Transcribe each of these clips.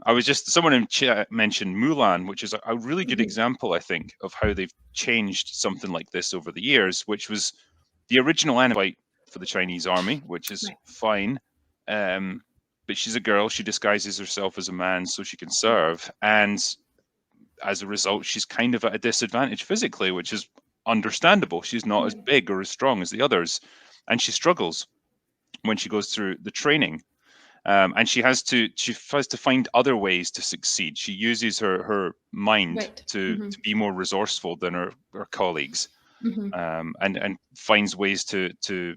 I was just someone in chat mentioned Mulan, which is a really good Mhm. example, I think, of how they've changed something like this over the years, which was the original anime fight for the Chinese army, which is Right. fine. But she's a girl, she disguises herself as a man so she can Right. serve. And as a result, she's kind of at a disadvantage physically, which is understandable. She's not as Mhm. big or as strong as the others. And she struggles when she goes through the training. And she has to find other ways to succeed. She uses her mind Right. to be more resourceful than her colleagues, Hmm. and finds ways to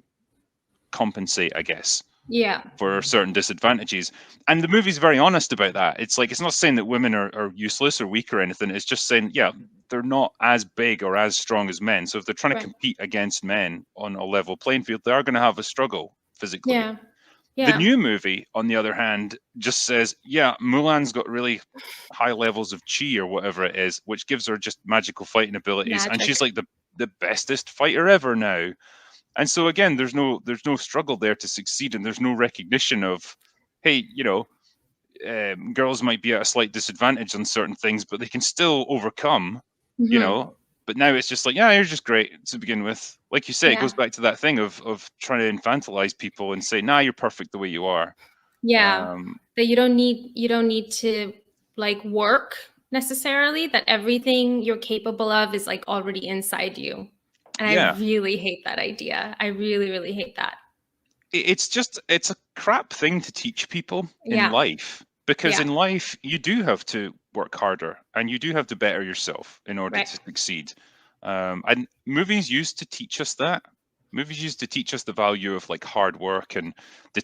compensate, I guess, Yeah. for certain disadvantages. And the movie's very honest about that. It's like, it's not saying that women are useless or weak or anything. It's just saying, yeah, they're not as big or as strong as men. So if they're trying to Right. compete against men on a level playing field, they are going to have a struggle physically. Yeah. The Yeah. new movie, on the other hand, just says, yeah, Mulan's got really high levels of chi or whatever it is, which gives her just magical fighting abilities, and she's Magic. like the bestest fighter ever now. And so again, there's no struggle there to succeed, and there's no recognition of, hey, girls might be at a slight disadvantage on certain things, but they can still overcome, you Hmm. know. But now it's just like, yeah, you're just great to begin with. Like you say, it Yeah. goes back to that thing of trying to infantilize people and say, nah, you're perfect the way you are. Yeah. Um, That you don't need to like work necessarily, that everything you're capable of is like already inside you. And I yeah, really hate that idea. I really, really hate that. it's a crap thing to teach people in Yeah. life, because Yeah. in life you do have to work harder and you do have to better yourself in order Right. to succeed. And movies used to teach us that. Movies used to teach us the value of like hard work and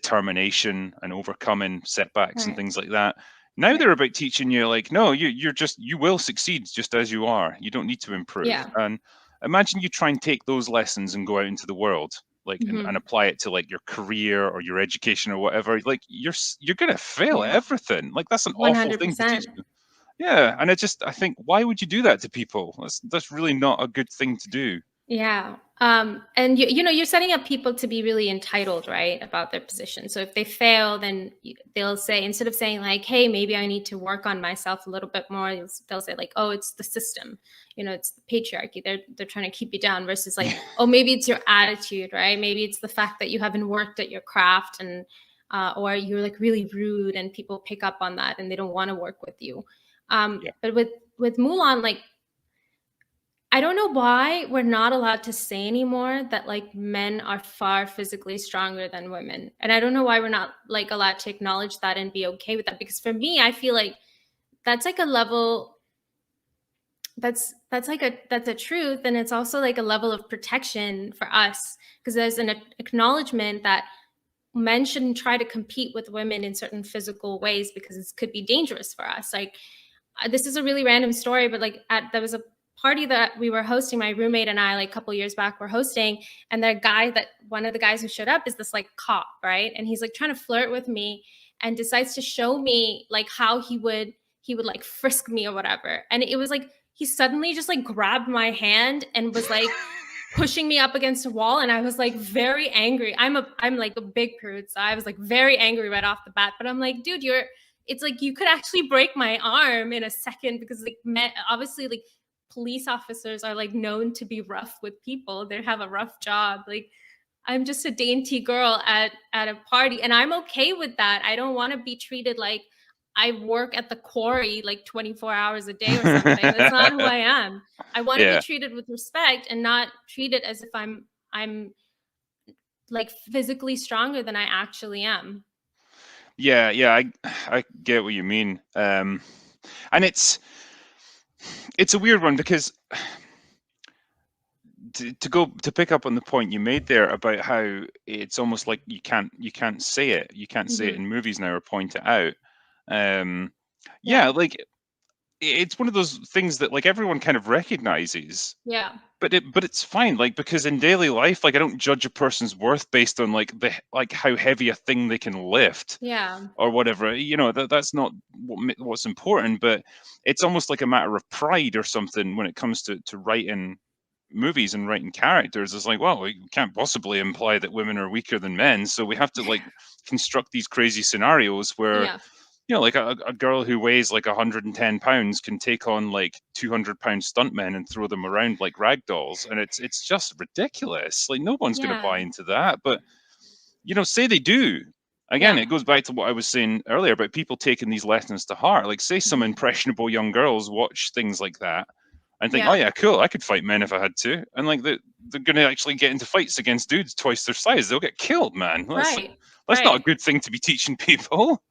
determination and overcoming setbacks and Right. things like that. Now Right. they're about teaching you like, no, you will succeed just as you are. You don't need to improve. Yeah. And imagine you try and take those lessons and go out into the world, like, and Hmm. apply it to like your career or your education or whatever. Like, you're gonna fail at Yeah. everything. Like, that's an awful thing to teach 100%. them. Yeah, and I think, why would you do that to people? That's really not a good thing to do. Yeah. And you know, you're setting up people to be really entitled, right, about their position. So if they fail, then they'll say, instead of saying like, "Hey, maybe I need to work on myself a little bit more," they'll say like, "Oh, it's the system, you know, it's the patriarchy. They're trying to keep you down." Versus like, "Oh, maybe it's your attitude, right? Maybe it's the fact that you haven't worked at your craft, and or you're like really rude, and people pick up on that, and they don't want to work with you." Yeah, But with Mulan, like I don't know why we're not allowed to say anymore that like men are far physically stronger than women. And I don't know why we're not like allowed to acknowledge that and be okay with that. Because for me, I feel like that's like a level that's a truth, and it's also like a level of protection for us, because there's an acknowledgement that men shouldn't try to compete with women in certain physical ways because it could be dangerous for us. Like this is a really random story, but like there was a party that we were hosting, my roommate and I, like a couple years back, were hosting, and one of the guys who showed up is this like cop, right? And he's like trying to flirt with me and decides to show me like how he would like frisk me or whatever. And it was like he suddenly just like grabbed my hand and was like pushing me up against a wall, and I was like very angry. I'm like a big prude, so I was like very angry right off the bat. But I'm like, dude, it's like you could actually break my arm in a second, because like obviously like police officers are like known to be rough with people. They have a rough job. Like I'm just a dainty girl at a party, and I'm okay with that. I don't want to be treated like I work at the quarry like 24 hours a day or something. That's not who I am. I want to be yeah, treated with respect and not treated as if I'm like physically stronger than I actually am. yeah. I get what you mean. And it's a weird one, because to pick up on the point you made there about how it's almost like you can't say it, Hmm. in movies now, or point it out. Um, Yeah. yeah, like, it's one of those things that like everyone kind of recognizes, Yeah. but it's fine, like, because in daily life, like, I don't judge a person's worth based on like how heavy a thing they can lift Yeah. or whatever. That's not what's important. But it's almost like a matter of pride or something when it comes to writing movies and writing characters. It's like, well, we can't possibly imply that women are weaker than men, so we have to like construct these crazy scenarios where, Yeah. like a girl who weighs like 110 pounds can take on like 200-pound stuntmen and throw them around like rag dolls, and it's just ridiculous. Like, no one's going to buy Yeah. into that. But say they do. Again, Yeah. it goes back to what I was saying earlier about people taking these lessons to heart. Like, say some Mhm. impressionable young girls watch things like that and think, oh Yeah. yeah, cool, I could fight men if I had to, and like they're going to actually get into fights against dudes twice their size. They'll get killed, man. That's Right. not a Right. good thing to be teaching people.